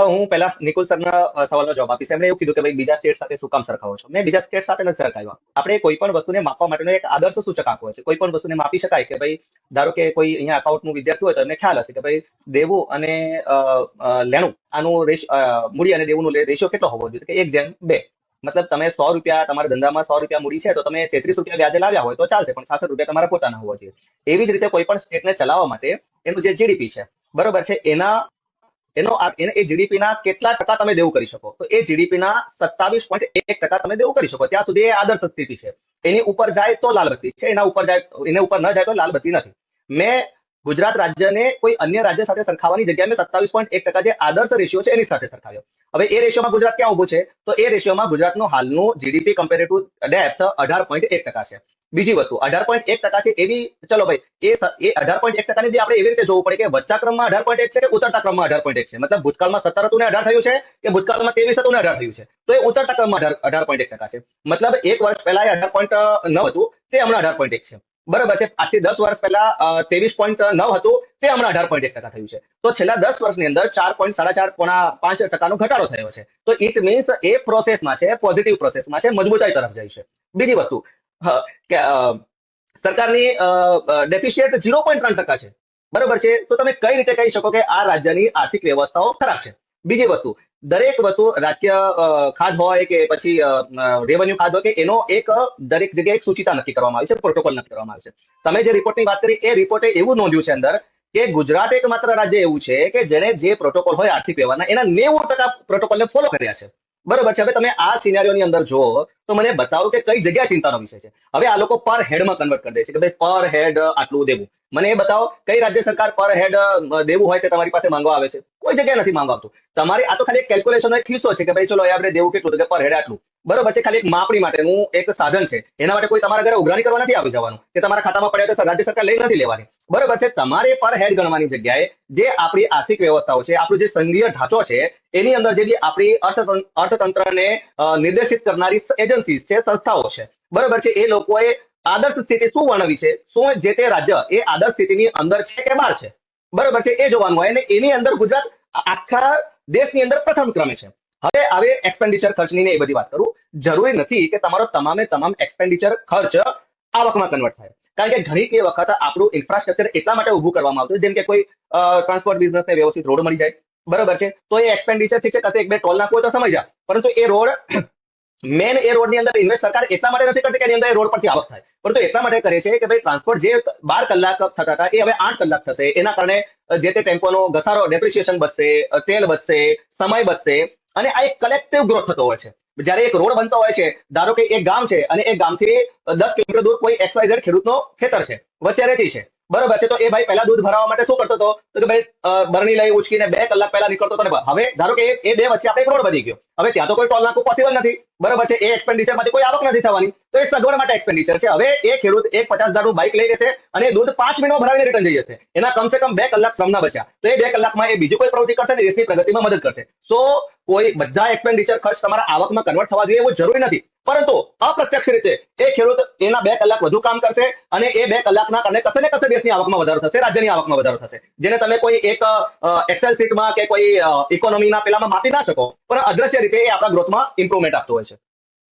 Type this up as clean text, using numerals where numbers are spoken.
હું પહેલા નિકુલ સરના સવાલનો જવાબ આપીશ. એમણે એવું કીધું કે ભાઈ બીજા સ્ટેટ સાથે શું કામ સરખાવો છો? મેં બીજા સ્ટેટ સાથે નથી સરખાવ્યા. આપણે કોઈ પણ વસ્તુને માપવા માટેનો એક આદર્શ સૂચક આપવો છે. કોઈ પણ વસ્તુને માપી શકાય કે ભાઈ ધારો કે કોઈ અહીંયા અકાઉન્ટનું વિદ્યાર્થી હોય તો એમને ખ્યાલ હશે કે ભાઈ દેવું અને લેણું આનું મૂડી અને દેવુંનો રેશિયો કેટલો હોવો જોઈએ કે 1:2. મતલબ તમે 100 રૂપિયા તમારા ધંધામાં 100 રૂપિયા મૂડી છે તો તમે 33 રૂપિયા વ્યાજે લાવ્યા હોય તો ચાલશે, પણ 66 રૂપિયા તમારા પોતાના હોવા જોઈએ. એવી જ રીતે કોઈ પણ સ્ટેટને ચલાવવા માટે એનું જે જીડીપી છે, બરોબર છે, એ જીડીપી ના કેટલા ટકા તમે દેવું કરી શકો? તો એ જીડીપી ના 27.1% તમે દેવું કરી શકો. ત્યાં સુધી એ આદર્શ સ્થિતિ છે. એની ઉપર જાય તો લાલ બત્તી છે, એના ઉપર ન જાય તો લાલ બત્તી નથી. મેં ગુજરાત રાજ્યને કોઈ અન્ય રાજ્ય સાથે સરખાવવાની જગ્યાએ મેં 27.1% જે આદર્શ રેશિયો છે એની સાથે સરખાવ્યો. હવે એ રેશિયોમાં ગુજરાત ક્યાં ઉભું છે? તો એ રેશિયોમાં ગુજરાતનું હાલનું જીડીપી કમ્પેરેટિવ ડેપ્થ 18.1% છે. બીજી વસ્તુ 18.1% છે એવી, ચલો ભાઈ એ 18.1% બી આપણે એવી રીતે જોવું પડે કે વચ્ચા ક્રમમાં 18.1 છે કે ઉતરતા ક્રમમાં 18.1 છે. મતલબ ભૂતકાળમાં 17 હતું ને 18 થયું છે કે ભૂતકાળમાં 23 હતું ને 18 થયું છે? તો એ ઉતરતા ક્રમમાં 18.1% છે. મતલબ એક વર્ષ પહેલા એ 18.9 હતું, તે હમણાં 18.1 છે. બરાબર છે. આજથી 10 વર્ષ પહેલા 23.9 હતું, તે હમણાં 18.1% થયું છે. તો છેલ્લા 10 વર્ષની અંદર 4.4-4.5% ઘટાડો થયો છે. તો ઇટ મીન્સ એ પ્રોસેસમાં છે, પોઝિટિવ પ્રોસેસમાં છે, મજબૂતાઈ તરફ જાય છે. બીજી વસ્તુ કે સરકારની ડેફિશિયન્ટ 0.3% છે. બરોબર છે. તો તમે કઈ રીતે કહી શકો કે આ રાજ્યની આર્થિક વ્યવસ્થાઓ ખરાબ છે? બીજી વસ્તુ, દરેક વસ્તુ રાજકીય ખાધ હોય કે પછી રેવન્યુ ખાધ હોય કે એનો એક દરેક જગ્યાએ એક સૂચિતા નક્કી કરવામાં આવી છે, પ્રોટોકોલ નક્કી કરવામાં આવે છે. તમે જે રિપોર્ટની વાત કરી એ રિપોર્ટે એવું નોંધ્યું છે અંદર કે ગુજરાત એકમાત્ર રાજ્ય એવું છે કે જેને જે પ્રોટોકોલ હોય આર્થિક વ્યવહારના એના 90% પ્રોટોકોલને ફોલો કર્યા છે. બરોબર છે. હવે તમે આ સિનારીઓની અંદર જુઓ તો મને બતાવો કે કઈ જગ્યાએ ચિંતાનો વિષય છે. હવે આ લોકો પર હેડમાં કન્વર્ટ કરી દે છે કે ભાઈ પર હેડ આટલું દેવું. મને એ બતાવો કઈ રાજ્ય સરકાર પર હેડ દેવું હોય તે તમારી પાસે માંગવા આવે છે? કોઈ જગ્યાએ નથી માંગવા આવતું. તમારે આ તો ખાલી એક કેલ્ક્યુલેશનનો એક હિસ્સો છે કે ભાઈ ચલો આપણે દેવું કેટલું, તો કે પર હેડ આટલું. બરોબર છે. ખાલી એક માપણી માટેનું એક સાધન છે. એના માટે કોઈ તમારા ઘરે ઉઘરાણી કરવા નથી આવી જવાનું કે તમારા ખાતામાં પડે તો રાજ્ય સરકાર લઈ નથી લેવાની. બરોબર છે. તમારે પર હેડ ગણવાની જગ્યાએ જે આપણી આર્થિક વ્યવસ્થાઓ છે, આપણું જે સંઘીય ઢાંચો છે, એની અંદર જે બી આપણી અર્થતંત્રને નિર્દેશિત કરનારી એજન્સી છે, સંસ્થાઓ છે, બરોબર છે, એ લોકોએ આદર્શ સ્થિતિ શું વર્ણવી છે, શું જે તે રાજ્ય એ આદર્શ સ્થિતિની અંદર છે કે બહાર છે, બરોબર છે, એ જોવાનું હોય. અને એની અંદર ગુજરાત આખા દેશની અંદર પ્રથમ ક્રમે છે. હવે એક્સપેન્ડિચર ખર્ચની ને એ બધી વાત કરું. જરૂરી નથી કે તમારો તમામ એક્સપેન્ડિચર ખર્ચ આવકમાં કન્વર્ટ થાય. કારણ કે ઘણી વખત આપણું ઇન્ફ્રાસ્ટ્રક્ચર એટલા માટે ઉભું કરવામાં આવતું, જેમ કે કોઈ ટ્રાન્સપોર્ટ બિઝનેસને વ્યવસ્થિત રોડ મળી જાય, બરોબર છે, તો એ એક્સપેન્ડિચર ઠીક છે, કશે એક બે ટોલ નાખવો તો સમય જાય, પરંતુ એ રોડ મેન એ રોડની અંદર ઇન્વેસ્ટ સરકાર એટલા માટે નથી કરતી કે એની અંદર એ રોડ પરથી આવક થાય, પરંતુ એટલા માટે કરે છે કે ભાઈ ટ્રાન્સપોર્ટ જે 12 કલાક થતા હતા એ હવે 8 કલાક થશે. એના કારણે જે તે ટેમ્પોનો ઘસારો, ડેપ્રિસિએશન બચશે, તેલ બચશે, સમય બચશે, અને આ એક કલેક્ટિવ ગ્રોથ થતો હોય છે. જ્યારે એક રોડ બનતો હોય છે, ધારો કે એક ગામ છે અને એ ગામથી 10 કિલોમીટર દૂર કોઈ XYZ ખેડૂતનો ખેતર છે, વચ્ચે રેતી છે, બરોબર છે, તો એ ભાઈ પહેલા દૂધ ભરાવવા માટે શું કરતો હતો? તો કે ભાઈ બરણી લઈ ઉચકીને 2 કલાક પહેલા નીકળતો હતો. હવે ધારો કે એ બે વચ્ચે આપણે એક રોડ બની ગયો. હવે ત્યાં તો કોઈ ટોલ નાખવું પોસિબલ નથી, બરોબર છે, એ એક્સપેન્ડિચર માંથી કોઈ આવક નથી થવાની, તો એ સગવડ માટે એક્સપેન્ડિચર છે. હવે એ ખેડૂત એક 50,000 બાઇક લઈ લેશે અને દૂધ 5 મિનિટમાં ભરાવીને રિટર્ન જઈ જશે. એના કમસે કમ 2 કલાક શ્રમના બચ્યા. તો એ 2 કલાકમાં એ બીજી કોઈ પ્રવૃત્તિ કરશે ને દેશની પ્રગતિમાં મદદ કરશે. સો કોઈ બધા એક્સપેન્ડિચર ખર્ચ તમારા આવકમાં કન્વર્ટ થવા જોઈએ એવું જરૂરી નથી, પરંતુ અપ્રત્યક્ષ રીતે એ ખેડૂત એના 2 કલાક વધુ કામ કરશે અને એ 2 કલાકના કારણે કશે ને કશે દેશની આવકમાં વધારો થશે, રાજ્યની આવકમાં વધારો થશે, જેને તમે કોઈ એક એક્સેલ શીટમાં કે કોઈ ઇકોનોમીના પેલામાં માપી ના શકો, પણ અદ્રશ્ય રીતે એ આપણા ગ્રોથમાં ઇમ્પ્રુવમેન્ટ આપતો હોય છે.